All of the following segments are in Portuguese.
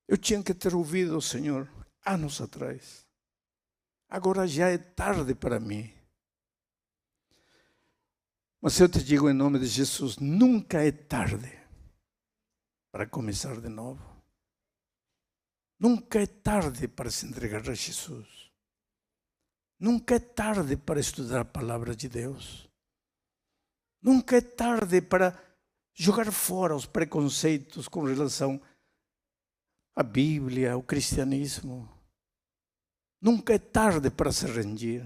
Eu tinha que ter ouvido o Senhor anos atrás. Agora já é tarde para mim. Mas eu te digo em nome de Jesus, nunca é tarde para começar de novo. Nunca é tarde para se entregar a Jesus. Nunca é tarde para estudar a palavra de Deus. Nunca é tarde para jogar fora os preconceitos com relação à Bíblia, ao cristianismo. Nunca é tarde para se rendir.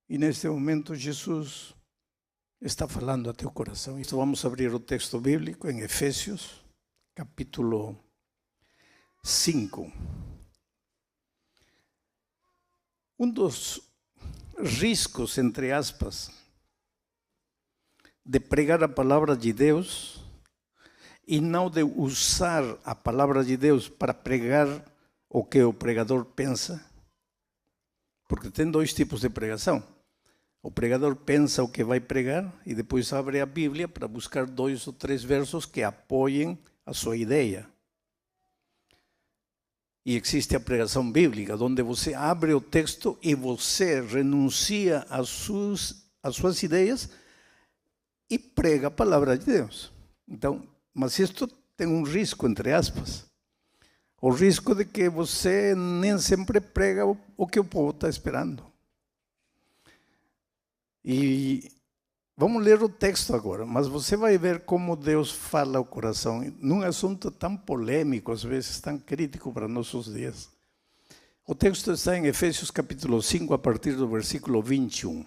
E neste momento Jesus está falando a teu coração. Então vamos abrir o texto bíblico em Efésios, capítulo 5. Um dos riscos, entre aspas, de pregar a palavra de Deus e não de usar a palavra de Deus para pregar o que o pregador pensa, porque tem dois tipos de pregação. O pregador pensa o que vai pregar e depois abre a Bíblia para buscar 2 ou 3 versos que apoiem a sua ideia. E existe a pregação bíblica, onde você abre o texto e você renuncia às suas ideias e prega a palavra de Deus. Então, mas isto tem um risco, entre aspas. O risco de que você nem sempre prega o que o povo está esperando. E vamos ler o texto agora, mas você vai ver como Deus fala ao coração, num assunto tão polêmico, às vezes tão crítico para nossos dias. O texto está em Efésios capítulo 5, a partir do versículo 21.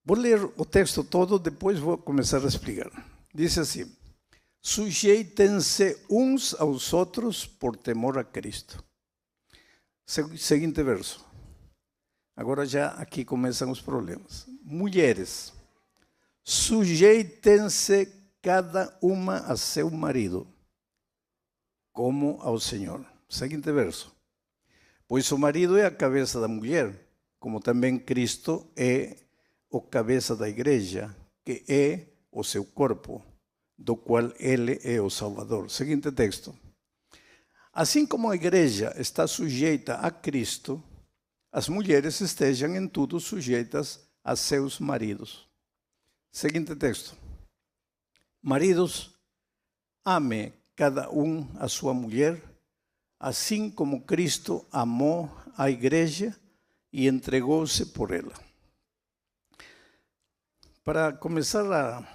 Vou ler o texto todo, depois vou começar a explicar. Diz assim: sujeitem-se uns aos outros por temor a Cristo. Seguinte verso. Agora já aqui começam os problemas. Mulheres, sujeitem-se cada uma a seu marido, como ao Senhor. Seguinte verso. Pois o marido é a cabeça da mulher, como também Cristo é o cabeça da igreja, que é o seu corpo, do qual ele é o Salvador. Seguinte texto. Assim como a igreja está sujeita a Cristo, as mulheres estejam em tudo sujeitas a seus maridos. Seguinte texto. Maridos, ame cada um a sua mulher, assim como Cristo amou a igreja e entregou-se por ela. Para começar a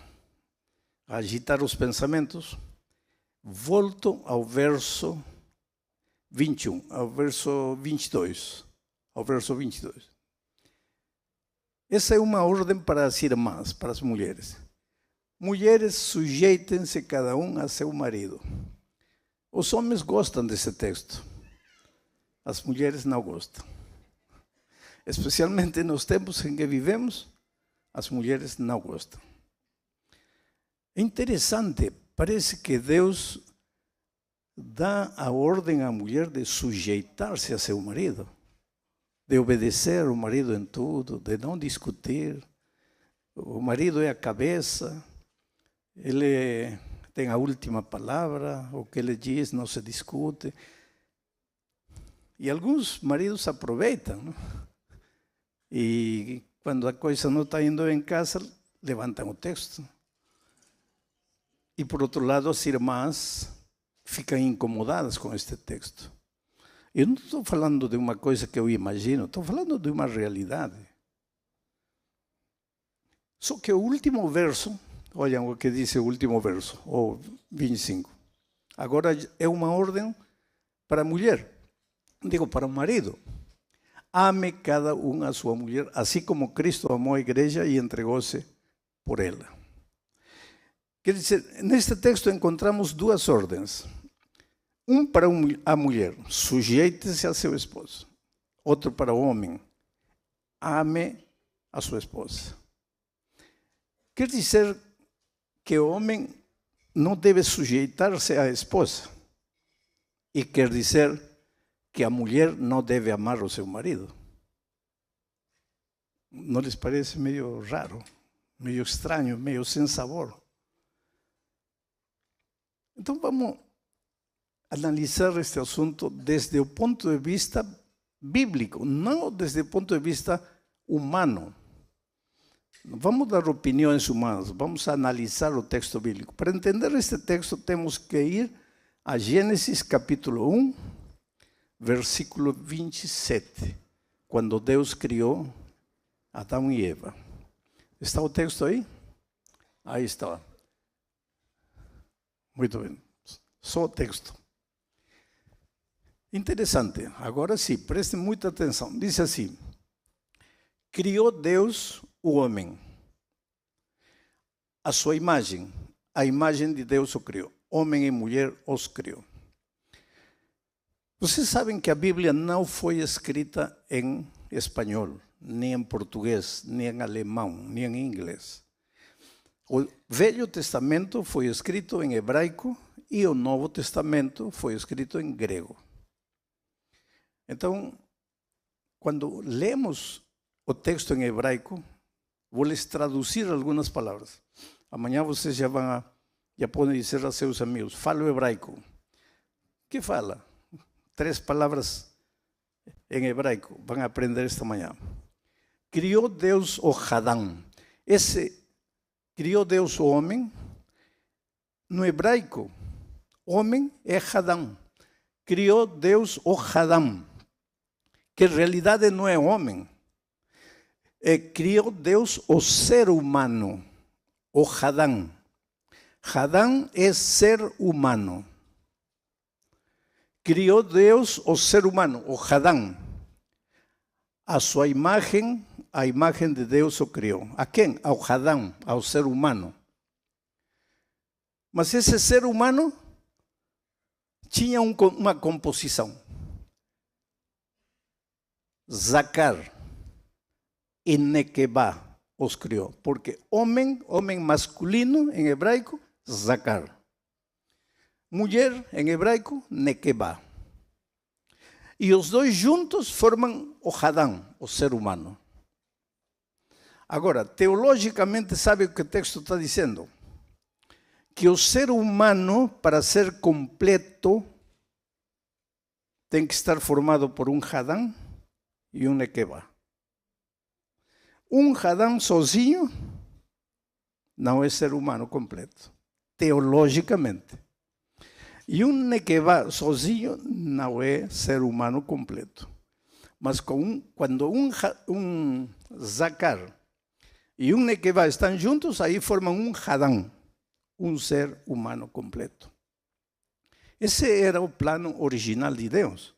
agitar os pensamentos, volto ao verso 21, ao verso 22. Ao verso 22. Essa é uma ordem para as irmãs, para as mulheres. Mulheres, sujeitem-se cada um a seu marido. Os homens gostam desse texto. As mulheres não gostam. Especialmente nos tempos em que vivemos, as mulheres não gostam. É interessante, parece que Deus dá a ordem à mulher de sujeitar-se a seu marido, de obedecer o marido em tudo, de não discutir. O marido é a cabeça, ele tem a última palavra, o que ele diz não se discute. E alguns maridos aproveitam, não? E quando a coisa não está indo em casa, levantam o texto. E por outro lado, as irmãs ficam incomodadas com este texto. Eu não estou falando de uma coisa que eu imagino, estou falando de uma realidade. Só que o último verso, olhem o que diz o último verso, o 25. Agora é uma ordem para a mulher, digo, para o marido. Ame cada um a sua mulher, assim como Cristo amou a igreja e entregou-se por ela. Quer dizer, neste texto encontramos 2 ordens. Um para a mulher, sujeite-se a seu esposo. Outro para o homem, ame a sua esposa. Quer dizer que o homem não deve sujeitar-se à esposa. E quer dizer que a mulher não deve amar o seu marido. Não lhes parece meio raro, meio estranho, meio sem sabor? Então vamos analisar este assunto desde o ponto de vista bíblico, não desde o ponto de vista humano. Não vamos dar opiniões humanas, vamos analisar o texto bíblico. Para entender este texto temos que ir a Gênesis capítulo 1, versículo 27, quando Deus criou Adão e Eva. Está o texto aí? Aí está. Muito bem. Só o texto. Interessante. Agora sim, prestem muita atenção. Diz assim: criou Deus o homem, a sua imagem, a imagem de Deus o criou. Homem e mulher os criou. Vocês sabem que a Bíblia não foi escrita em espanhol, nem em português, nem em alemão, nem em inglês. O Velho Testamento foi escrito em hebraico e o Novo Testamento foi escrito em grego. Então, quando lemos o texto em hebraico, vou lhes traduzir algumas palavras. Amanhã vocês já podem dizer a seus amigos: falo hebraico. O que fala? 3 palavras em hebraico. Vão aprender esta manhã. Criou Deus o Hadam. Criou Deus o homem. No hebraico, homem é Hadam. Criou Deus o Hadam, que em realidade não é homem. Criou Deus o ser humano, o Hadam. Hadam é ser humano. Criou Deus o ser humano, o Hadam. A sua imagem, a imagem de Deus o criou. A quem? Ao Hadam, ao ser humano. Mas esse ser humano tinha uma composição. Zacar e Nequebá os criou. Porque homem masculino em hebraico, Zacar. Mulher em hebraico, Nequebá. E os dois juntos formam o Hadam, o ser humano. Agora, teologicamente, sabe o que o texto está dizendo? Que o ser humano, para ser completo, tem que estar formado por um Hadam e um Nequebá. Um Hadam sozinho não é ser humano completo, teologicamente. E um Nequebá sozinho não é ser humano completo. Mas quando um Zacar e um Nequebá estão juntos, aí formam um Hadam, um ser humano completo. Esse era o plano original de Deus.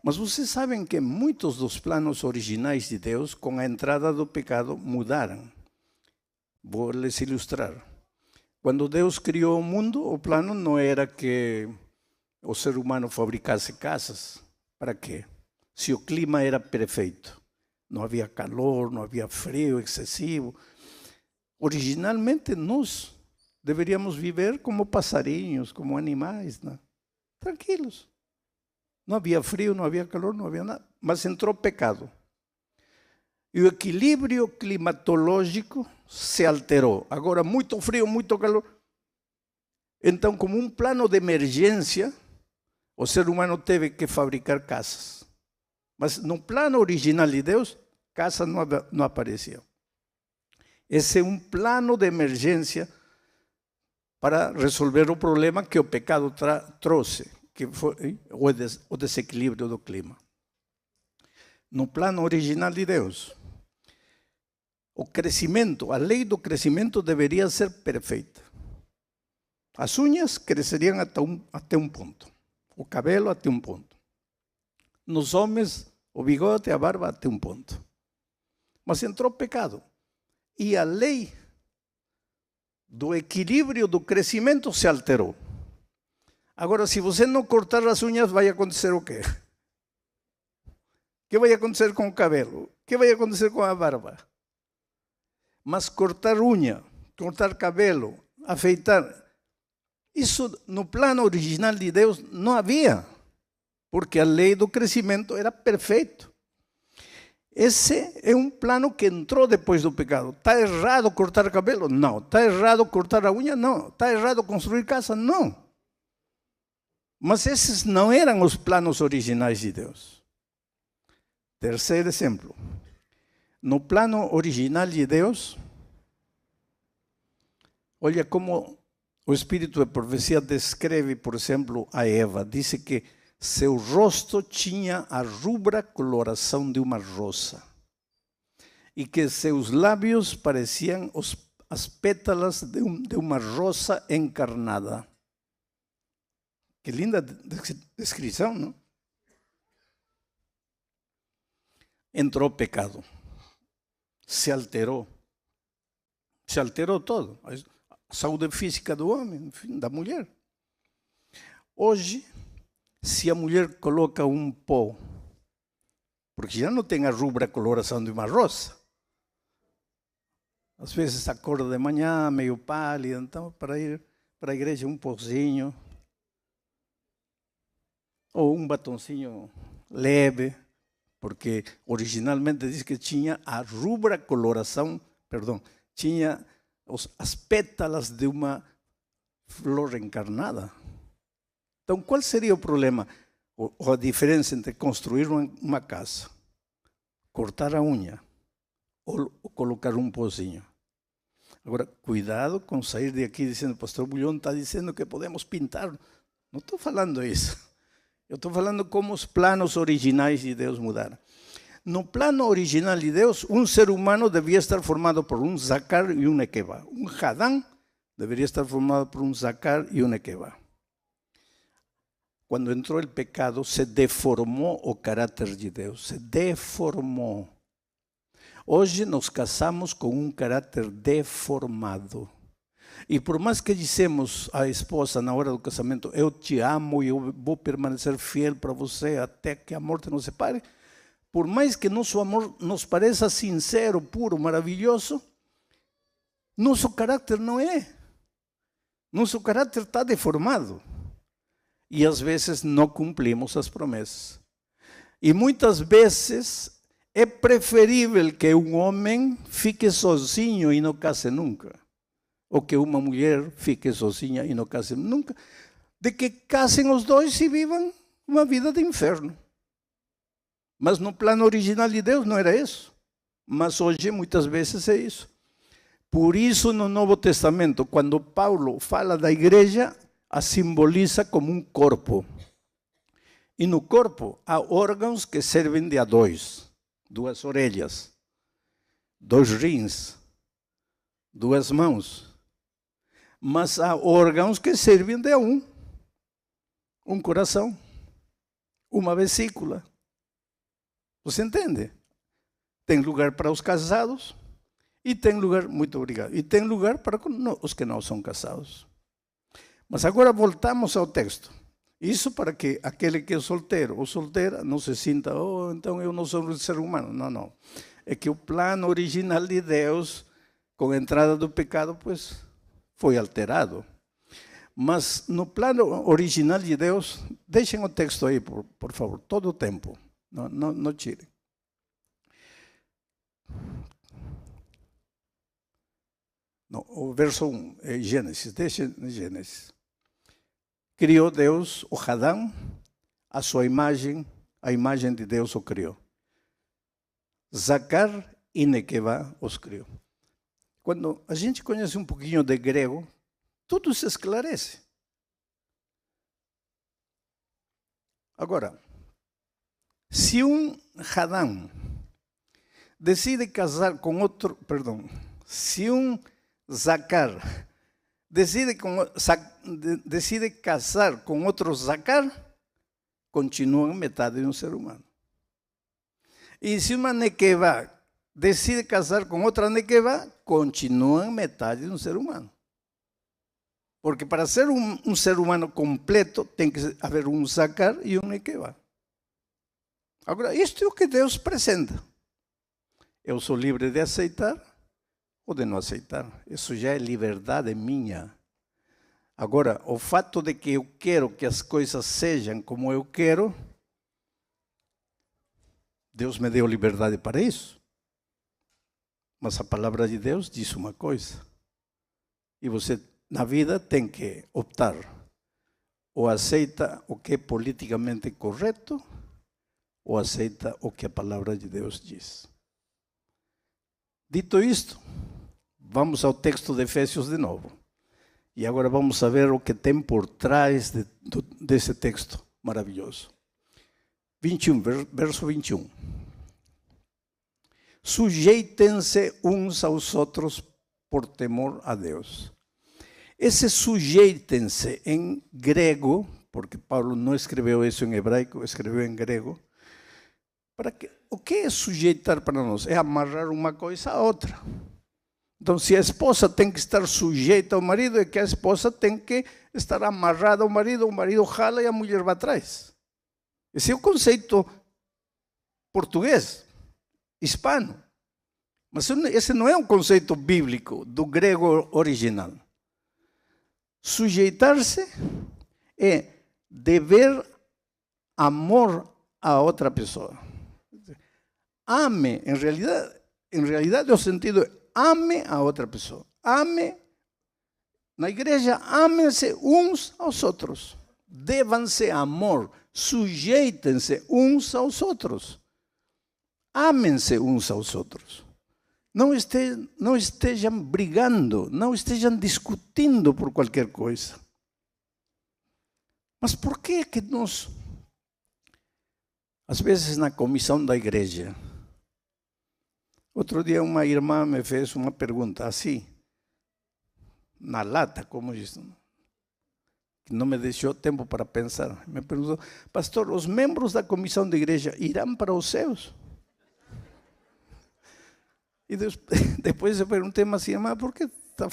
Mas vocês sabem que muitos dos planos originais de Deus, com a entrada do pecado, mudaram. Vou lhes ilustrar. Quando Deus criou o mundo, o plano não era que o ser humano fabricasse casas. Para quê? Se o clima era perfeito. Não havia calor, não havia frio excessivo. Originalmente, nós deveríamos viver como passarinhos, como animais, né? Tranquilos. Não havia frio, não havia calor, não havia nada. Mas entrou pecado. E o equilíbrio climatológico se alterou. Agora, muito frio, muito calor. Então, como um plano de emergência, o ser humano teve que fabricar casas. Mas no plano original de Deus, casa não aparecia. Esse é um plano de emergência para resolver o problema que o pecado trouxe, que foi o desequilíbrio do clima. No plano original de Deus, o crescimento, a lei do crescimento deveria ser perfeita. As unhas cresceriam até um ponto, o cabelo até um ponto. Nos homens, o bigode, a barba até um ponto. Mas entrou pecado. E a lei do equilíbrio do crescimento se alterou. Agora, se você não cortar as unhas, vai acontecer o quê? O que vai acontecer com o cabelo? O que vai acontecer com a barba? Mas cortar unha, cortar cabelo, afeitar, isso no plano original de Deus não havia, porque a lei do crescimento era perfeita. Esse é um plano que entrou depois do pecado. Está errado cortar cabelo? Não. Está errado cortar a unha? Não. Está errado construir casa? Não. Mas esses não eram os planos originais de Deus. Terceiro exemplo. No plano original de Deus, olha como o Espírito de Profecia descreve, por exemplo, a Eva. Diz que seu rosto tinha a rubra coloração de uma rosa e que seus lábios pareciam as pétalas de uma rosa encarnada. Que linda descrição, não? Entrou o pecado. Se alterou todo. A saúde física do homem, enfim, da mulher. Hoje, se a mulher coloca um pó, porque já não tem a rubra coloração de uma rosa, às vezes acorda de manhã meio pálida, então para ir para a igreja um pozinho, ou um batoncinho leve, porque originalmente diz que tinha a rubra coloração, tinha as pétalas de uma flor encarnada. Então, qual seria o problema, ou a diferença entre construir uma casa, cortar a unha, ou colocar um pozinho? Agora, cuidado com sair de aqui dizendo, pastor Bulhão está dizendo que podemos pintar. Não estou falando isso. Eu estou falando como os planos originais de Deus mudaram. No plano original de Deus, um ser humano devia estar formado por um Zacar e um Nequeba. Um Adán deveria estar formado por um Zacar e um Nequeba. Quando entrou o pecado, se deformou o caráter de Deus. Se deformou. Hoje nos casamos com um caráter deformado. E por mais que dissemos à esposa na hora do casamento, eu te amo e eu vou permanecer fiel para você até que a morte nos separe, por mais que nosso amor nos pareça sincero, puro, maravilhoso, nosso caráter não é. Nosso caráter está deformado. E às vezes não cumprimos as promessas. E muitas vezes é preferível que um homem fique sozinho e não case nunca. Ou que uma mulher fique sozinha e não case nunca, de que casem os dois e vivam uma vida de inferno. Mas no plano original de Deus não era isso. Mas hoje muitas vezes é isso. Por isso no Novo Testamento, quando Paulo fala da igreja, a simboliza como um corpo. E no corpo há órgãos que servem de a dois. 2 orelhas, 2 rins, 2 mãos. Mas há órgãos que servem de a um coração, uma vesícula. Você entende? Tem lugar para os casados e tem lugar, muito obrigado, e tem lugar para os que não são casados. Mas agora voltamos ao texto. Isso para que aquele que é solteiro ou solteira não se sinta, então eu não sou um ser humano. Não, não. É que o plano original de Deus, com a entrada do pecado, pues foi alterado. Mas no plano original de Deus, deixem o texto aí, por favor, todo o tempo. Não tirem. Não, o verso 1, é Gênesis, deixem Gênesis. Criou Deus o Adão, a sua imagem, a imagem de Deus o criou. Zacar e Nequeba os criou. Quando a gente conhece um pouquinho de grego, tudo se esclarece. Agora, se um Adão decide casar com outro, se um Zacar decide casar com outro Zacar, continua metade de um ser humano. E se uma Nequeba decide casar com outra Nequeba, continua metade de um ser humano. Porque para ser um ser humano completo, tem que haver um Zacar e um Nequeba. Agora, isto é o que Deus apresenta. Eu sou livre de aceitar ou de não aceitar. Isso já é liberdade minha. Agora, o fato de que eu quero que as coisas sejam como eu quero, Deus me deu liberdade para isso. Mas a palavra de Deus diz uma coisa. E você, na vida, tem que optar. ou aceita o que é politicamente correto, ou aceita o que a palavra de Deus diz. Dito isto, vamos ao texto de Efésios de novo. E agora vamos saber o que tem por trás desse texto maravilhoso. 21, verso 21. Sujeitem-se uns aos outros por temor a Deus. Esse sujeitem-se em grego, porque Paulo não escreveu isso em hebraico, escreveu em grego. O que é sujeitar para nós? É amarrar uma coisa à outra. Então, se a esposa tem que estar sujeita ao marido, é que a esposa tem que estar amarrada ao marido, o marido jala e a mulher vai atrás. Esse é o conceito português, hispano. Mas esse não é um conceito bíblico do grego original. Sujeitar-se é dever amor a outra pessoa. Ame, em realidade o sentido é ame a outra pessoa. Ame, na igreja, amem-se uns aos outros. Devam-se amor, sujeitem-se uns aos outros. Amem-se uns aos outros. Não estejam brigando, não estejam discutindo por qualquer coisa. Mas por que nós, às vezes na comissão da igreja, outro dia uma irmã me fez uma pergunta assim, na lata, como diz, que não me deixou tempo para pensar. Me perguntou: pastor, os membros da comissão da igreja irão para os céus? E depois eu perguntei, mas irmã, por que está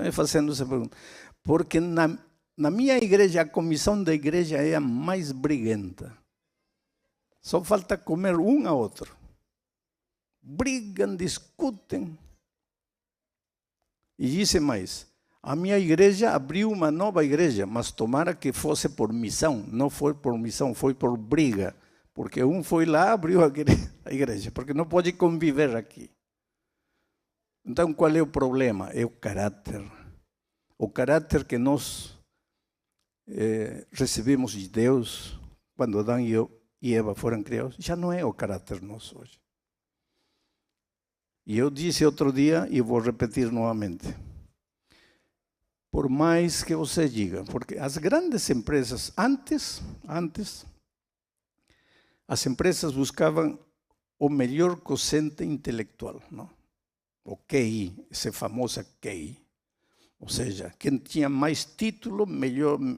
me fazendo essa pergunta? Porque na minha igreja, a comissão da igreja é a mais briguenta. Só falta comer um a outro. Brigam, discutem. E disse mais: a minha igreja abriu uma nova igreja, mas tomara que fosse por missão. Não foi por missão, foi por briga. Porque um foi lá, abriu a igreja, porque não pode conviver aqui. Então, qual é o problema? É o caráter. O caráter que nós recebemos de Deus, quando Adão e Eva foram criados, já não é o caráter nosso hoje. E eu disse outro dia, e vou repetir novamente. Por mais que você diga, porque as grandes empresas, antes, as empresas buscavam o melhor quociente intelectual, não? O QI, esse famoso QI. Ou seja, quem tinha mais título,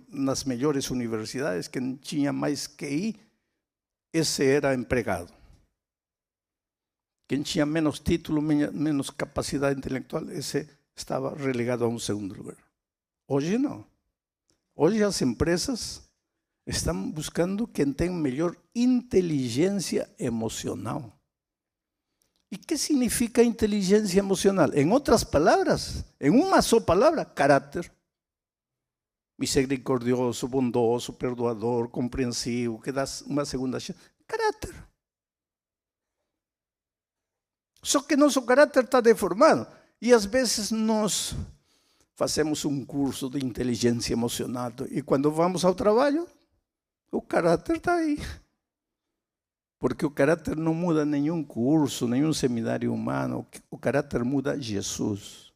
nas melhores universidades, quem tinha mais QI, esse era empregado. Quem tinha menos título, menos capacidade intelectual, esse estava relegado a um segundo lugar. Hoje não. Hoje as empresas estão buscando quem tem melhor inteligência emocional. E que significa inteligência emocional? Em outras palavras, em uma só palavra, caráter. Misericordioso, bondoso, perdoador, compreensivo, que dá uma segunda chance. Caráter. Só que nosso caráter está deformado. E às vezes nós fazemos um curso de inteligência emocional e quando vamos ao trabalho, o caráter está aí. Porque o caráter não muda nenhum curso, nenhum seminário humano. O caráter muda Jesus.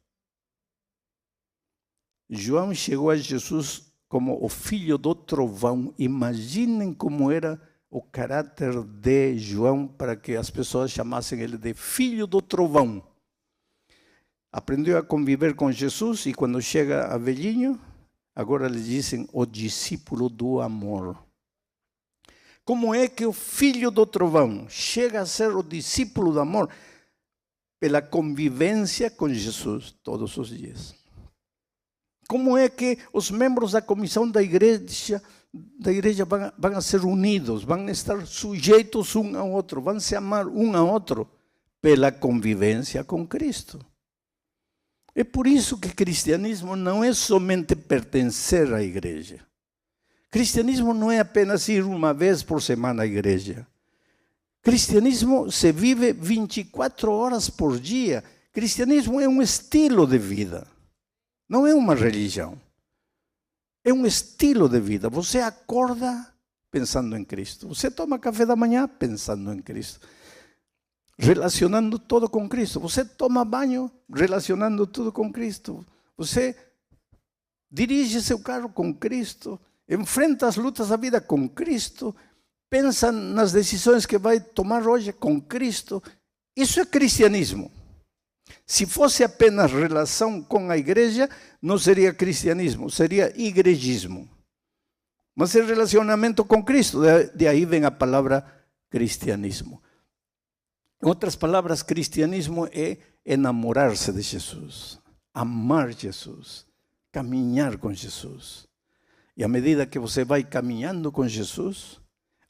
João chegou a Jesus como o filho do trovão. Imaginem como era o caráter de João para que as pessoas chamassem ele de filho do trovão. Aprendeu a conviver com Jesus e quando chega a velhinho, agora lhe dizem o discípulo do amor. Como é que o filho do trovão chega a ser o discípulo do amor? Pela convivência com Jesus todos os dias. Como é que os membros da comissão da igreja vão a ser unidos, vão estar sujeitos um ao outro, vão se amar um ao outro? Pela convivência com Cristo. É por isso que cristianismo não é somente pertencer à igreja. Cristianismo não é apenas ir uma vez por semana à igreja. Cristianismo se vive 24 horas por dia. Cristianismo é um estilo de vida, não é uma religião. É um estilo de vida. Você acorda pensando em Cristo. Você toma café da manhã pensando em Cristo. Relacionando tudo com Cristo. Você toma banho relacionando tudo com Cristo. Você dirige seu carro com Cristo. Enfrenta as lutas da vida com Cristo. Pensa nas decisões que vai tomar hoje com Cristo. Isso é cristianismo. Se fosse apenas relação com a igreja, não seria cristianismo, seria igrejismo. Mas é relacionamento com Cristo, de aí vem a palavra cristianismo. Em outras palavras, cristianismo é enamorar-se de Jesus, amar Jesus, caminhar com Jesus. E à medida que você vai caminhando com Jesus,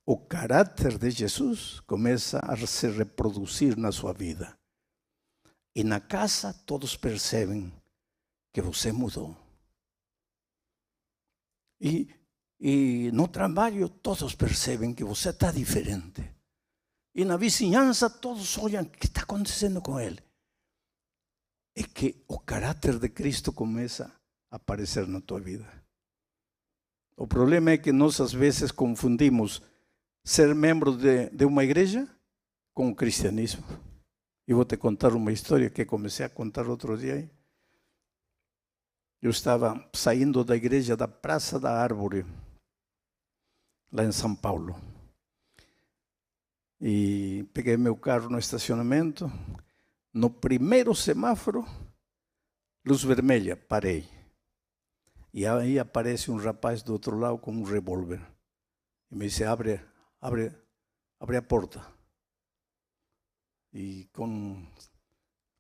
o caráter de Jesus começa a se reproduzir na sua vida. E na casa todos percebem que você mudou. E no trabalho todos percebem que você está diferente. E na vizinhança todos olham, o que está acontecendo com ele? É que o caráter de Cristo começa a aparecer na tua vida. O problema é que nós às vezes confundimos ser membro de uma igreja com o cristianismo. E vou te contar uma história que comecei a contar outro dia. Eu estava saindo da igreja da Praça da Árvore, lá em São Paulo. E peguei meu carro no estacionamento. No primeiro semáforo, luz vermelha, parei. E aí aparece um rapaz do outro lado com um revólver. E me disse, abre a porta. E com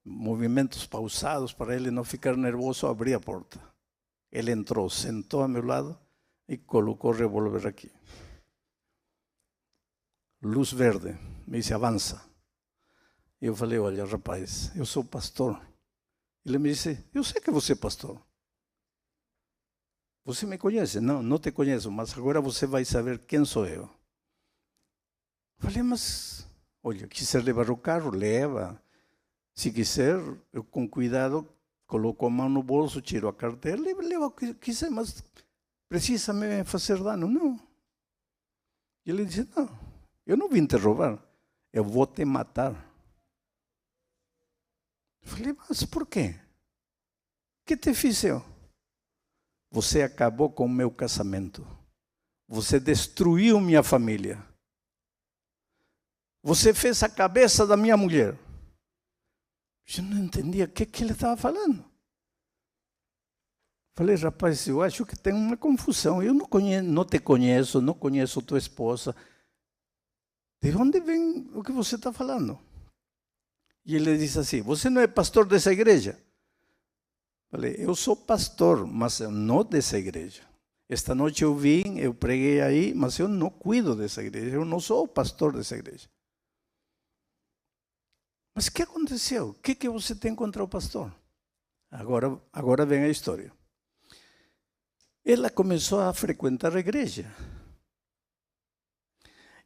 movimentos pausados para ele não ficar nervoso, abri a porta. Ele entrou, sentou a meu lado e colocou o revólver aqui. Luz verde, me disse, avança. E eu falei, olha, rapaz, eu sou pastor. Ele me disse, eu sei que você é pastor. Você me conhece? Não, não te conheço, mas agora você vai saber quem sou eu. Falei, mas, olha, quiser levar o carro, leva. Se quiser, eu com cuidado coloco a mão no bolso, tiro a carteira, leva o que quiser, mas precisa me fazer dano? Não. E ele disse, não, eu não vim te roubar, eu vou te matar. Falei, mas por quê? O que te fiz eu? Você acabou com o meu casamento. Você destruiu minha família. Você fez a cabeça da minha mulher. Eu não entendia o que ele estava falando. Falei, rapaz, eu acho que tem uma confusão. Eu não te conheço, não conheço tua esposa. De onde vem o que você está falando? E ele disse assim, você não é pastor dessa igreja? Falei, eu sou pastor, mas não dessa igreja. Esta noite eu vim, eu preguei aí, mas eu não cuido dessa igreja, eu não sou o pastor dessa igreja. Mas o que aconteceu? O que você tem contra o pastor? Agora vem a história. Ela começou a frequentar a igreja.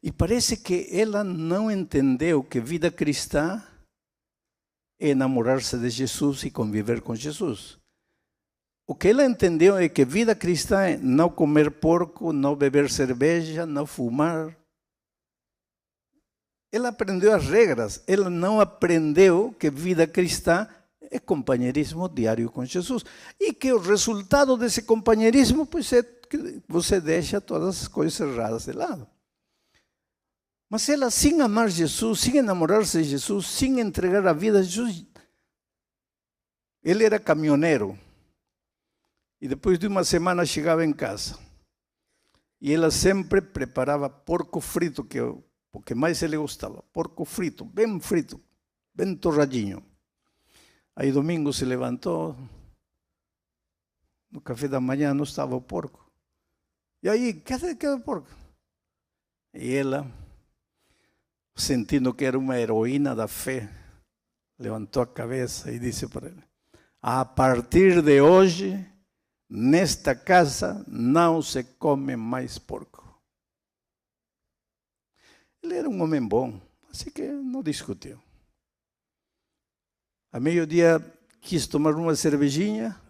E parece que ela não entendeu que vida cristã é enamorar-se de Jesus e conviver com Jesus. O que ela entendeu é que vida cristã é não comer porco, não beber cerveja, não fumar. Ela aprendeu as regras, ela não aprendeu que vida cristã é companheirismo diário com Jesus. E que o resultado desse companheirismo pois é que você deixa todas as coisas erradas de lado. Mas ela, sem amar Jesus, sem enamorar-se de Jesus, sem entregar a vida a Jesus, ele era caminhoneiro. E depois de uma semana chegava em casa. E ela sempre preparava porco frito, que é o que mais ele gostava. Porco frito, bem torradinho. Aí domingo se levantou, no café da manhã não estava o porco. E aí, cadê o porco? E ela, sentindo que era uma heroína da fé, levantou a cabeça e disse para ele, a partir de hoje, nesta casa não se come mais porco. Ele era um homem bom, assim que não discutiu. A meio-dia quis tomar uma cervejinha,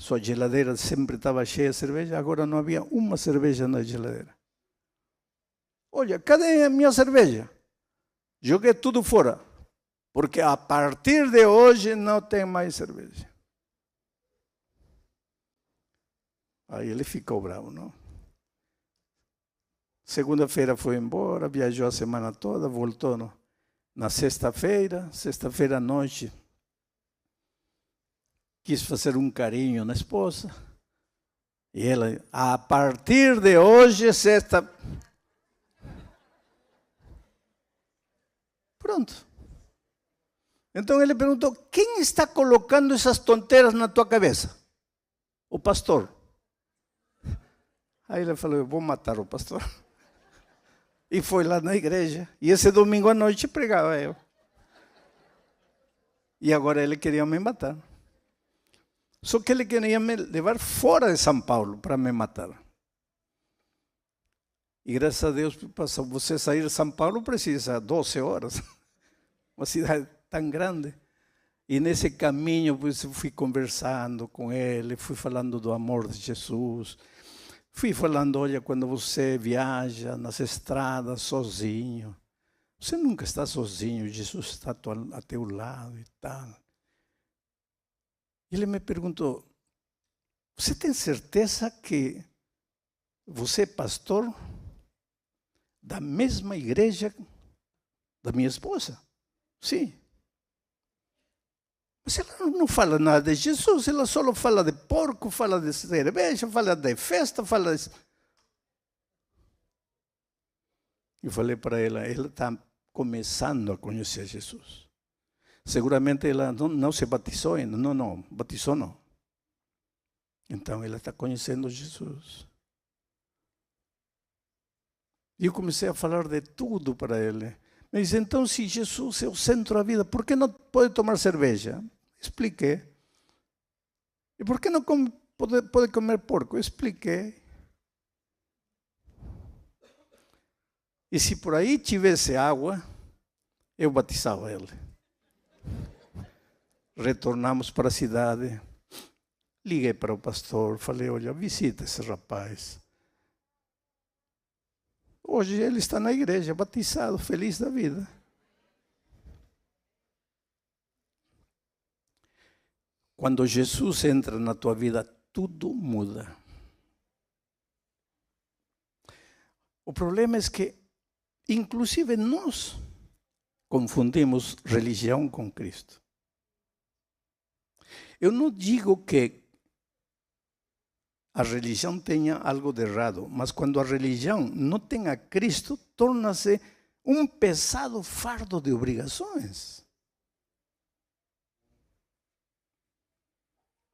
Sua geladeira sempre estava cheia de cerveja, agora não havia uma cerveja na geladeira. Olha, cadê a minha cerveja? Joguei tudo fora, porque a partir de hoje não tem mais cerveja. Aí ele ficou bravo, não? Segunda-feira foi embora, viajou a semana toda, voltou na sexta-feira à noite, quis fazer um carinho na esposa, e ela, a partir de hoje, sexta... Pronto. Então ele perguntou, quem está colocando essas tonteiras na tua cabeça? O pastor. Aí ele falou, eu vou matar o pastor. E foi lá na igreja. E esse domingo à noite pregava eu. E agora ele queria me matar. Só que ele queria me levar fora de São Paulo para me matar. E graças a Deus, para você sair de São Paulo precisa 12 horas. Uma cidade tão grande. E nesse caminho eu fui conversando com ele, fui falando do amor de Jesus. Fui falando, olha, quando você viaja nas estradas sozinho, você nunca está sozinho, Jesus está a teu lado e tal. Ele me perguntou, você tem certeza que você é pastor da mesma igreja da minha esposa? Sim. Mas ela não fala nada de Jesus, ela só fala de porco, fala de cerveja, fala de festa, fala de... Eu falei para ela está começando a conhecer Jesus. Seguramente ela não se batizou ainda, não, batizou não. Então ela está conhecendo Jesus. E eu comecei a falar de tudo para ele. Me disse, então se Jesus é o centro da vida, por que não pode tomar cerveja? Expliquei. E por que não pode comer porco? Expliquei. E se por aí tivesse água, eu batizava ele. Retornamos para a cidade. Liguei para o pastor, falei, olha, visita esse rapaz. Hoje ele está na igreja, batizado, feliz da vida. Quando Jesus entra na tua vida, tudo muda. O problema é que, inclusive, nós confundimos religião com Cristo. Eu não digo que a religião tenha algo de errado, mas quando a religião não tem a Cristo, torna-se um pesado fardo de obrigações.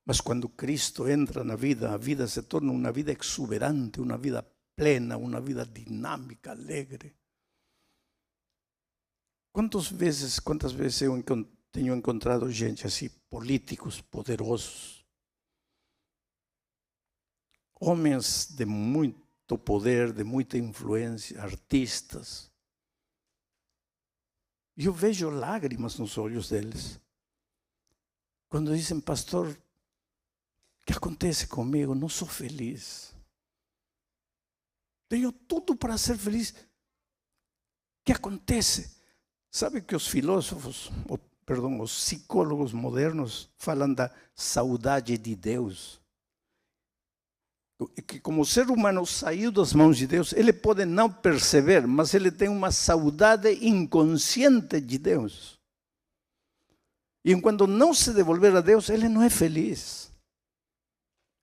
Mas quando Cristo entra na vida, a vida se torna uma vida exuberante, uma vida plena, uma vida dinâmica, alegre. Quantas vezes eu tenho encontrado gente assim, políticos poderosos, homens de muito poder, de muita influência, artistas. E eu vejo lágrimas nos olhos deles. Quando dizem, pastor, o que acontece comigo? Não sou feliz. Tenho tudo para ser feliz. O que acontece? Sabe que os filósofos, os psicólogos modernos falam da saudade de Deus. Que como o ser humano saiu das mãos de Deus, ele pode não perceber, mas ele tem uma saudade inconsciente de Deus. E enquanto não se devolver a Deus, ele não é feliz.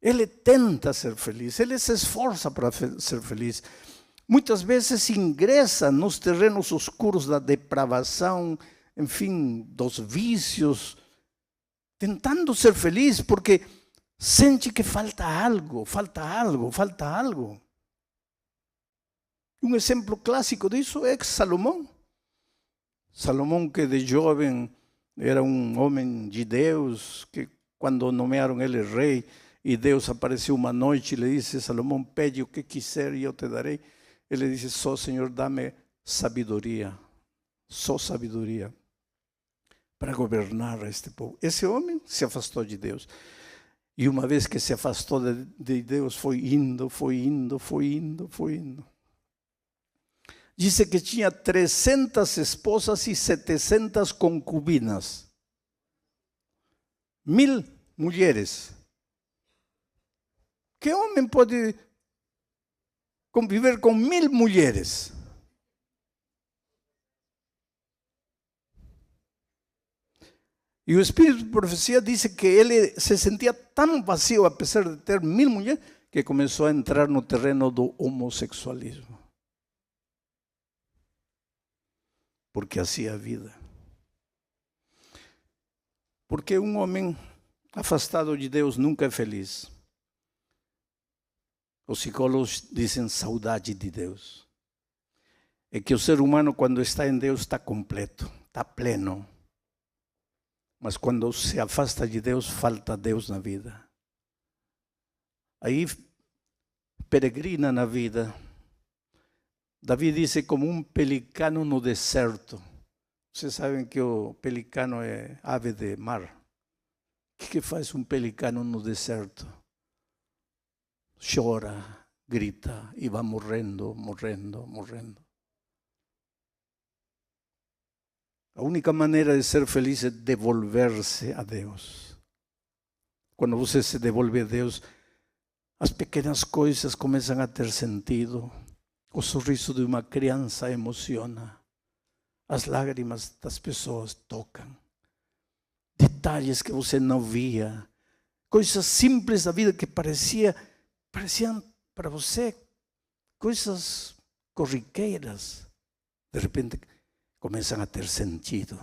Ele tenta ser feliz, ele se esforça para ser feliz. Muitas vezes ingressa nos terrenos escuros da depravação, enfim, dos vícios, tentando ser feliz porque sente que falta algo. Um exemplo clássico disso é Salomão. Salomão, que de jovem era um homem de Deus, que quando nomearam ele rei, e Deus apareceu uma noite e lhe disse, Salomão, pede o que quiser e eu te darei. Ele disse, só Senhor, dá-me sabedoria, só sabedoria para governar este povo. Esse homem se afastou de Deus. E uma vez que se afastou de Deus, foi indo. Diz que tinha 300 esposas e 700 concubinas. 1000 mulheres. Que homem pode conviver com 1000 mulheres? E o Espírito de Profecia diz que ele se sentia tão vazio, apesar de ter 1000 mulheres, que começou a entrar no terreno do homossexualismo. Porque assim é a vida. Porque um homem afastado de Deus nunca é feliz. Os psicólogos dizem saudade de Deus. É que o ser humano, quando está em Deus, está completo, está pleno. Mas quando se afasta de Deus, falta Deus na vida. Aí peregrina na vida. Davi disse como um pelicano no deserto. Vocês sabem que o pelicano é ave de mar. O que faz um pelicano no deserto? Chora, grita e vai morrendo. A única maneira de ser feliz é devolver-se a Deus. Quando você se devolve a Deus, as pequenas coisas começam a ter sentido. O sorriso de uma criança emociona. As lágrimas das pessoas tocam. Detalhes que você não via. Coisas simples da vida que pareciam para você coisas corriqueiras. De repente começam a ter sentido.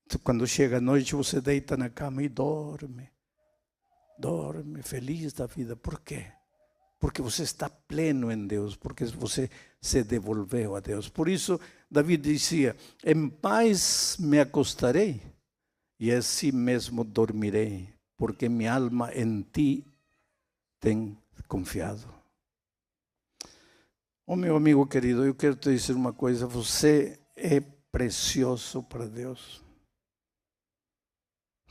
Então, quando chega a noite, você deita na cama e dorme, feliz da vida. Por quê? Porque você está pleno em Deus, porque você se devolveu a Deus. Por isso, Davi dizia, em paz me acostarei e assim mesmo dormirei, porque minha alma em ti tem confiado. Oh, meu amigo querido, eu quero te dizer uma coisa, você é precioso para Deus.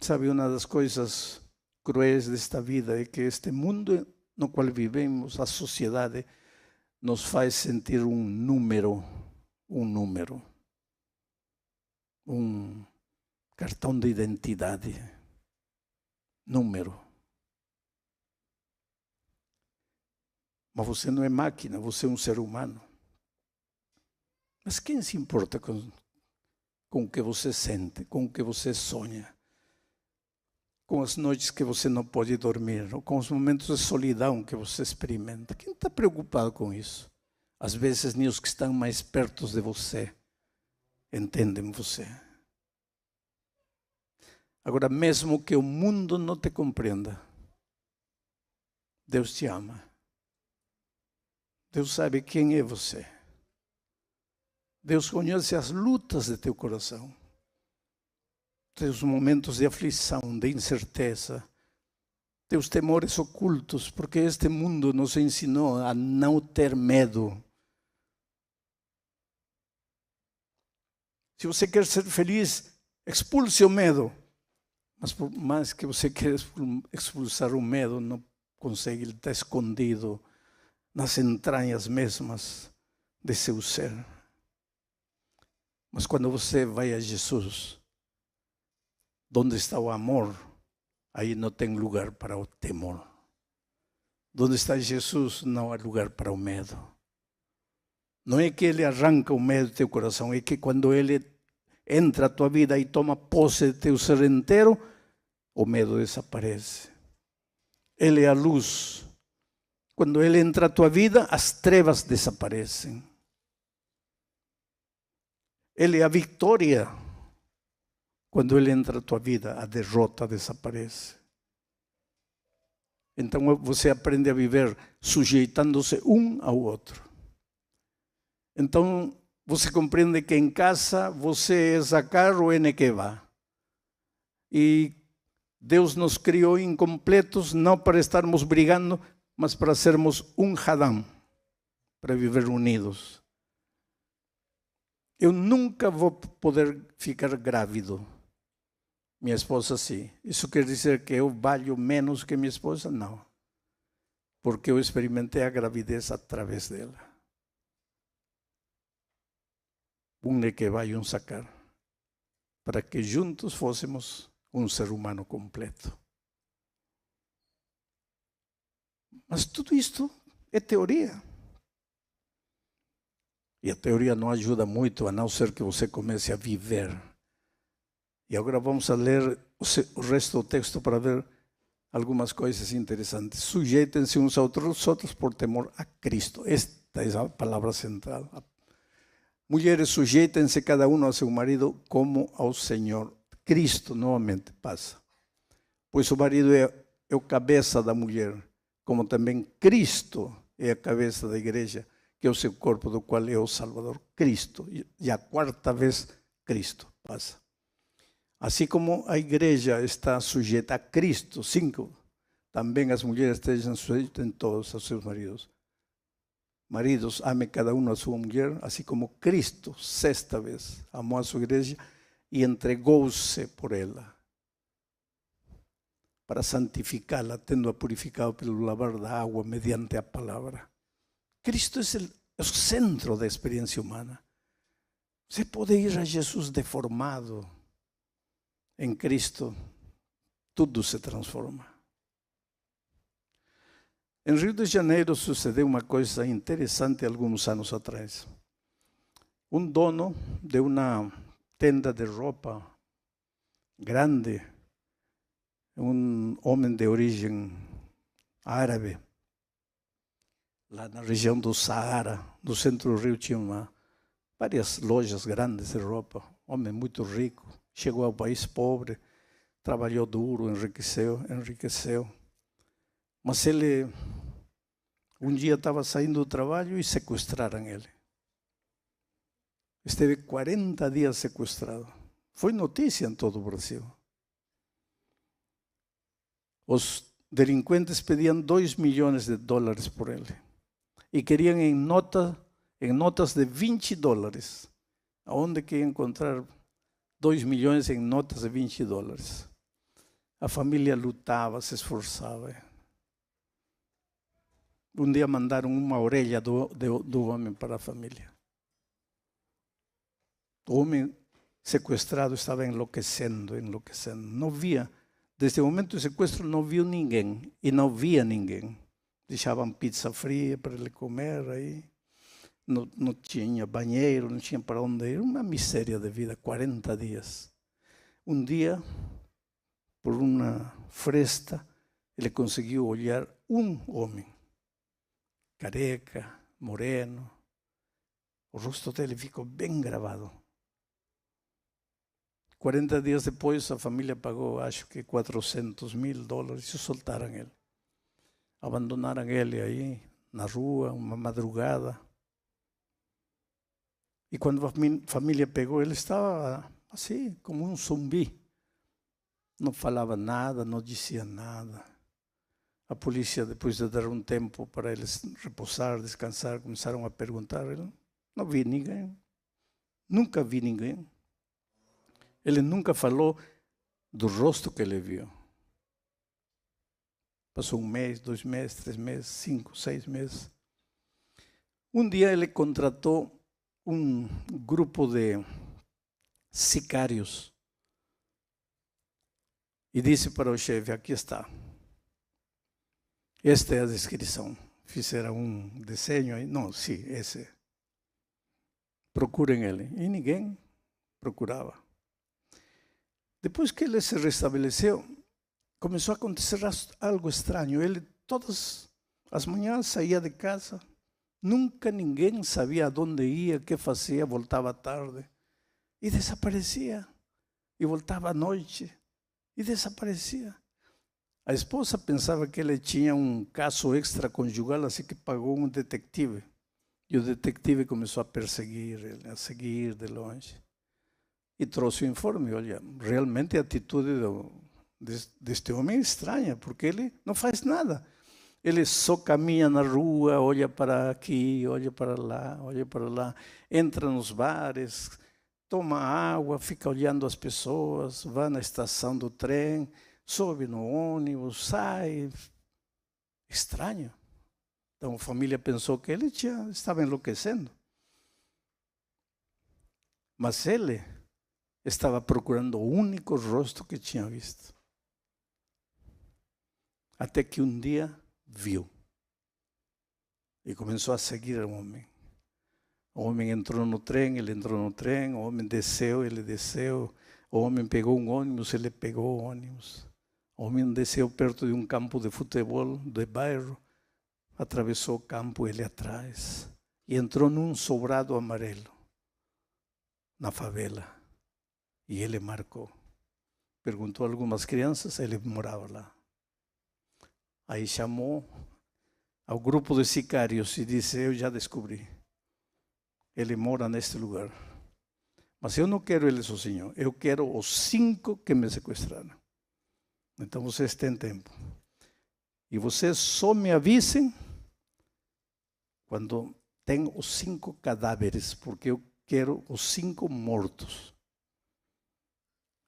Sabe, uma das coisas cruéis desta vida é que este mundo no qual vivemos, a sociedade, nos faz sentir um número, um cartão de identidade, número. Mas você não é máquina, você é um ser humano. Mas quem se importa com o que você sente, com o que você sonha? Com as noites que você não pode dormir, ou com os momentos de solidão que você experimenta. Quem está preocupado com isso? Às vezes nem os que estão mais perto de você entendem você. Agora, mesmo que o mundo não te compreenda, Deus te ama. Deus sabe quem é você. Deus conhece as lutas de teu coração, teus momentos de aflição, de incerteza, teus temores ocultos, porque este mundo nos ensinou a não ter medo. Se você quer ser feliz, expulse o medo. Mas por mais que você queira expulsar o medo, não consegue, ele está escondido nas entranhas mesmas de seu ser. Mas quando você vai a Jesus, onde está o amor, aí não tem lugar para o temor. Onde está Jesus, não há lugar para o medo. Não é que ele arranca o medo do teu coração, é que quando ele entra a tua vida e toma posse do teu ser inteiro, o medo desaparece. Ele é a luz. Quando ele entra a tua vida, as trevas desaparecem. Ele é a vitória. Quando ele entra a tua vida, a derrota desaparece. Então você aprende a viver sujeitando-se um ao outro. Então você compreende que em casa você é Zacar ou é Nequeva. E Deus nos criou incompletos, não para estarmos brigando, mas para sermos um Hadam, para viver unidos. Eu nunca vou poder ficar grávido. Minha esposa sim. Isso quer dizer que eu valho menos que minha esposa? Não. Porque eu experimentei a gravidez através dela. Um é que vai um sacar. Para que juntos fôssemos um ser humano completo. Mas tudo isto é teoria. E a teoria não ajuda muito, a não ser que você comece a viver. E agora vamos a ler o resto do texto para ver algumas coisas interessantes. Sujeitem-se uns aos outros por temor a Cristo. Esta é a palavra central. Mulheres, sujeitem-se cada um a seu marido como ao Senhor. Cristo, novamente, passa. Pois o marido é o cabeça da mulher, como também Cristo é a cabeça da igreja, que é o seu corpo, do qual é o Salvador. Cristo. E a quarta vez, Cristo passa. Assim como a igreja está sujeita a Cristo, 5, também as mulheres estejam sujeitas em todos aos seus maridos. Maridos, ame cada um a sua mulher, assim como Cristo, 6ª vez, amou a sua igreja e entregou-se por ela, para santificá-la, tendo-a purificado pelo lavar da água mediante a palavra. Cristo é o centro da experiência humana. Você pode ir a Jesus deformado. Em Cristo, tudo se transforma. Em Rio de Janeiro sucedeu uma coisa interessante alguns anos atrás. Um dono de uma tenda de roupa grande, um homem de origem árabe, lá na região do Saara, no centro do Rio, tinha várias lojas grandes de roupa. Homem muito rico, chegou ao país pobre, trabalhou duro, enriqueceu. Mas ele, um dia estava saindo do trabalho e sequestraram ele. Esteve 40 dias sequestrado. Foi notícia em todo o Brasil. Os delinquentes pediam $2 milhões por ele. E queriam em notas de $20. Aonde que ia encontrar 2 milhões em notas de $20? A família lutava, se esforçava. Um dia mandaram uma orelha do homem para a família. O homem sequestrado estava enlouquecendo. Não via, desde o momento do sequestro não viu ninguém e não via ninguém. Deixavam pizza fria para ele comer aí. Não tinha banheiro, não tinha para onde ir. Uma miséria de vida, 40 dias. Um dia, por uma fresta, ele conseguiu olhar um homem. Careca, moreno. O rosto dele ficou bem gravado. 40 dias depois, a família pagou, acho que $400.000 e soltaram ele. Abandonaram ele aí na rua, uma madrugada. E quando a família pegou, ele estava assim, como um zumbi. Não falava nada, não dizia nada. A polícia, depois de dar um tempo para eles repousar, descansar, começaram a perguntar. Ele não vi ninguém. Nunca vi ninguém. Ele nunca falou do rosto que ele viu. Passou 1 mês, 2 meses, 3 meses, 5, 6 meses. Um dia ele contratou um grupo de sicários e disse para o chefe: aqui está. Esta é a descrição. Fizeram um desenho aí. Não, sim, esse. Procurem ele. E ninguém procurava. Depois que ele se restabeleceu, começou a acontecer algo estranho. Ele, todas as manhãs, saía de casa. Nunca ninguém sabia onde ia, o que fazia, voltava tarde. E desaparecia. E voltava à noite. E desaparecia. A esposa pensava que ele tinha um caso extraconjugal, assim que pagou um detetive. E o detetive começou a perseguir ele, a seguir de longe. E trouxe o informe. Olha, realmente a atitude deste homem é estranha, porque ele não faz nada. Ele só caminha na rua, olha para aqui, olha para lá, entra nos bares, toma água, fica olhando as pessoas, vai na estação do trem, sobe no ônibus, sai. Estranho. Então a família pensou que ele estava enlouquecendo. Mas ele estava procurando o único rosto que tinha visto. Até que um dia viu. E começou a seguir o homem. O homem entrou no trem, ele entrou no trem. O homem desceu, ele desceu. O homem pegou um ônibus, ele pegou o ônibus. O homem desceu perto de um campo de futebol, de bairro. Atravessou o campo, ele atrás. E entrou num sobrado amarelo. Na favela. E ele marcou. Perguntou a algumas crianças, ele morava lá. Aí chamou ao grupo de sicários e disse, eu já descobri. Ele mora neste lugar. Mas eu não quero ele sozinho. Eu quero os 5 que me sequestraram. Então vocês têm tempo. E vocês só me avisem quando tem os 5 cadáveres, porque eu quero os 5 mortos.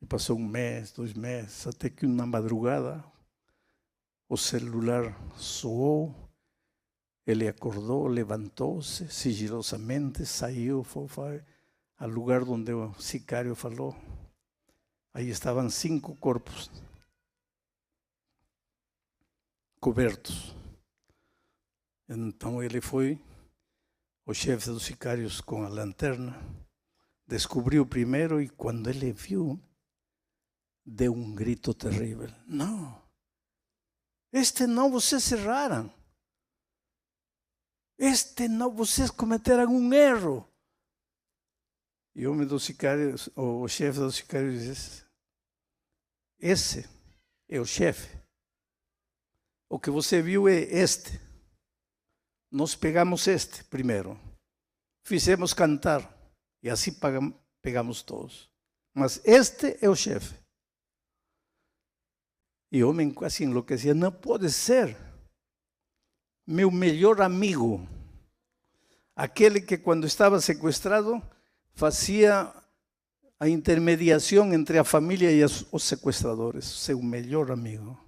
E passou 1 mês, 2 meses, até que na madrugada o celular soou, ele acordou, levantou-se sigilosamente, saiu, foi ao lugar onde o sicário falou. Aí estavam 5 corpos cobertos. Então ele foi, o chefe dos sicários com a lanterna, descobriu primeiro e quando ele viu, deu um grito terrível. Não, este não, vocês erraram. Este não, vocês cometeram um erro. E o homem dos sicários, o chefe dos sicários disse, esse é o chefe. O que você viu é este. Nós pegamos este primeiro. Fizemos cantar. E assim pegamos todos. Mas este é o chefe. E o homem quase enlouquecia. Não pode ser. Meu melhor amigo. Aquele que quando estava sequestrado fazia a intermediação entre a família e os sequestradores. Seu melhor amigo.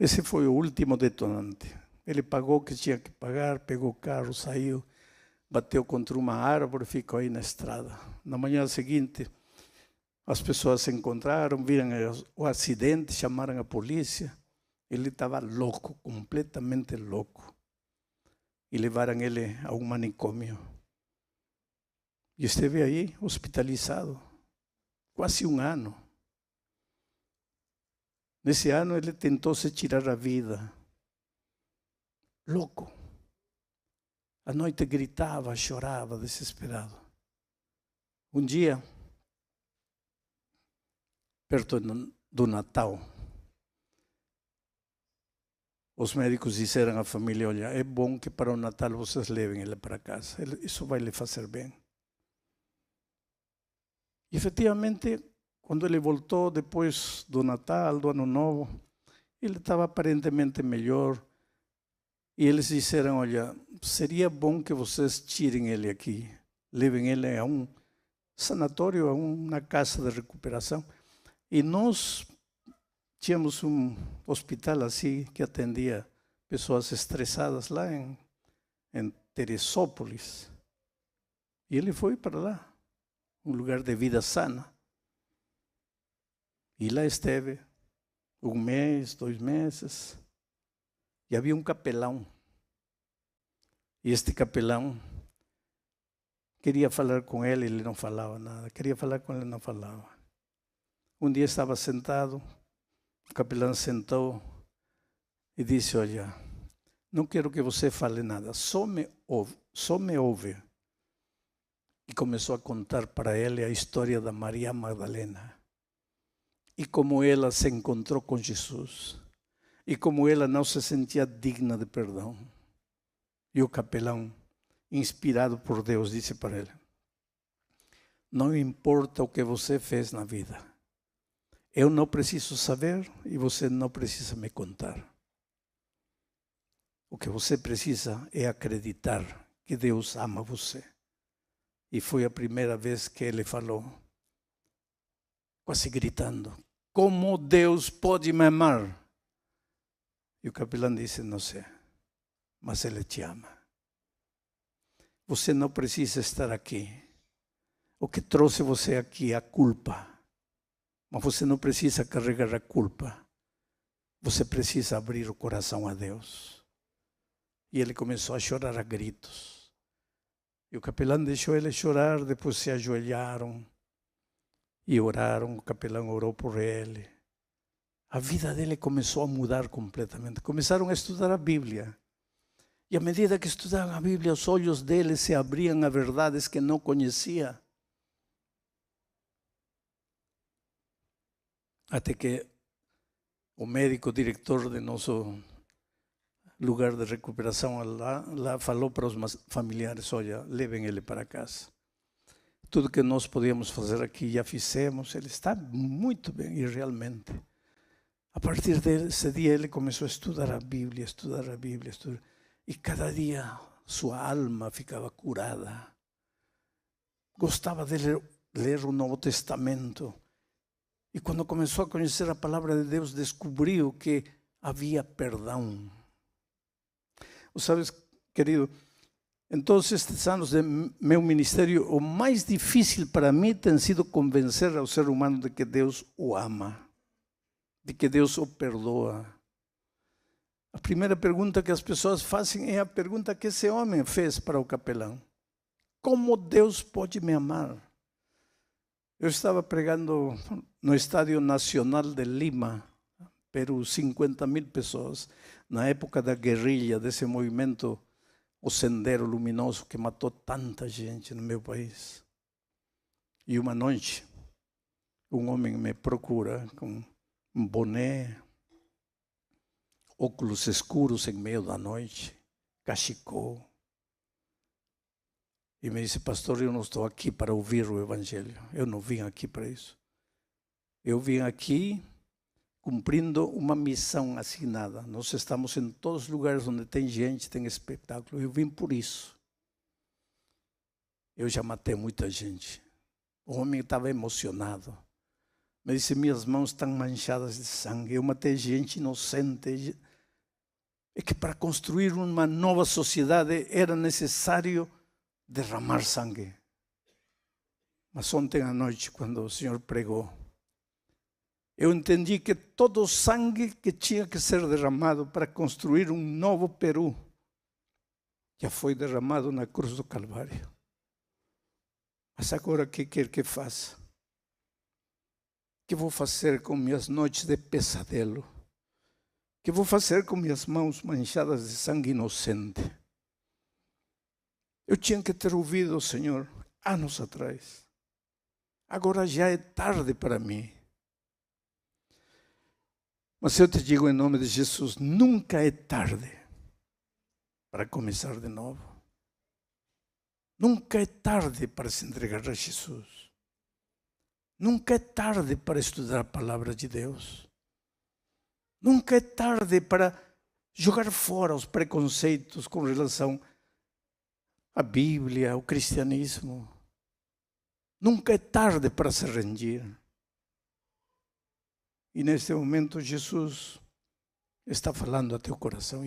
Esse foi o último detonante. Ele pagou o que tinha que pagar, pegou o carro, saiu, bateu contra uma árvore, ficou aí na estrada. Na manhã seguinte, as pessoas se encontraram, viram o acidente, chamaram a polícia. Ele estava louco, completamente louco. E levaram ele a um manicômio. E esteve aí hospitalizado, quase 1 ano. Nesse ano ele tentou se tirar a vida. Louco. À noite gritava, chorava, desesperado. Um dia, perto do Natal, os médicos disseram à família, olha, é bom que para o Natal vocês levem ele para casa. Isso vai lhe fazer bem. E efetivamente, quando ele voltou depois do Natal, do Ano Novo, ele estava aparentemente melhor. E eles disseram, olha, seria bom que vocês tirem ele aqui, levem ele a um sanatório, a uma casa de recuperação. E nós tínhamos um hospital assim que atendia pessoas estressadas lá em Teresópolis. E ele foi para lá, um lugar de vida sana. E lá esteve 1 mês, 2 meses. E havia um capelão. E este capelão queria falar com ele, ele não falava nada. Queria falar com ele, não falava. Um dia estava sentado, o capelão sentou e disse, olha, não quero que você fale nada, só me ouve. E começou a contar para ele a história da Maria Magdalena. E como ela se encontrou com Jesus. E como ela não se sentia digna de perdão. E o capelão, inspirado por Deus, disse para ele, não importa o que você fez na vida. Eu não preciso saber e você não precisa me contar. O que você precisa é acreditar que Deus ama você. E foi a primeira vez que ele falou, quase gritando, como Deus pode me amar? E o capelão disse, não sei, mas Ele te ama. Você não precisa estar aqui. O que trouxe você aqui é a culpa. Mas você não precisa carregar a culpa. Você precisa abrir o coração a Deus. E ele começou a chorar a gritos. E o capelão deixou ele chorar, depois se ajoelharam e oraram. O capelão orou por ele. A vida dele começou a mudar completamente. Começaram a estudar a Bíblia. E à medida que estudavam a Bíblia, os olhos dele se abriam a verdades que não conhecia. Até que o médico diretor de nosso lugar de recuperação lá falou para os familiares, olha, levem ele para casa. Tudo que nós podíamos fazer aqui já fizemos, ele está muito bem, e realmente. A partir desse dia ele começou a estudar a Bíblia, e cada dia sua alma ficava curada. Gostava de ler o Novo Testamento. E quando começou a conhecer a palavra de Deus, descobriu que havia perdão. Sabes, querido, em todos estes anos de meu ministério, o mais difícil para mim tem sido convencer ao ser humano de que Deus o ama, de que Deus o perdoa. A primeira pergunta que as pessoas fazem é a pergunta que esse homem fez para o capelão. Como Deus pode me amar? Eu estava pregando no Estádio Nacional de Lima, Peru, 50.000 pessoas, na época da guerrilha, desse movimento, o Sendero Luminoso, que matou tanta gente no meu país. E uma noite, um homem me procura com um boné, óculos escuros em meio da noite, cachecol. E me disse, pastor, eu não estou aqui para ouvir o Evangelho. Eu não vim aqui para isso. Eu vim aqui cumprindo uma missão assignada. Nós estamos em todos os lugares onde tem gente, tem espetáculo. Eu vim por isso. Eu já matei muita gente. O homem estava emocionado. Me disse, minhas mãos estão manchadas de sangue. Eu matei gente inocente. É que para construir uma nova sociedade era necessário derramar sangue. Mas ontem à noite, quando o Senhor pregou, eu entendi que todo o sangue que tinha que ser derramado para construir um novo Peru já foi derramado na cruz do Calvário. Mas agora o que quer que faça? O que vou fazer com minhas noites de pesadelo? O que vou fazer com minhas mãos manchadas de sangue inocente? Eu tinha que ter ouvido o Senhor anos atrás. Agora já é tarde para mim. Mas eu te digo em nome de Jesus, nunca é tarde para começar de novo. Nunca é tarde para se entregar a Jesus. Nunca é tarde para estudar a palavra de Deus. Nunca é tarde para jogar fora os preconceitos com relação à Bíblia, ao cristianismo. Nunca é tarde para se rendir. E neste momento Jesus está falando a teu coração.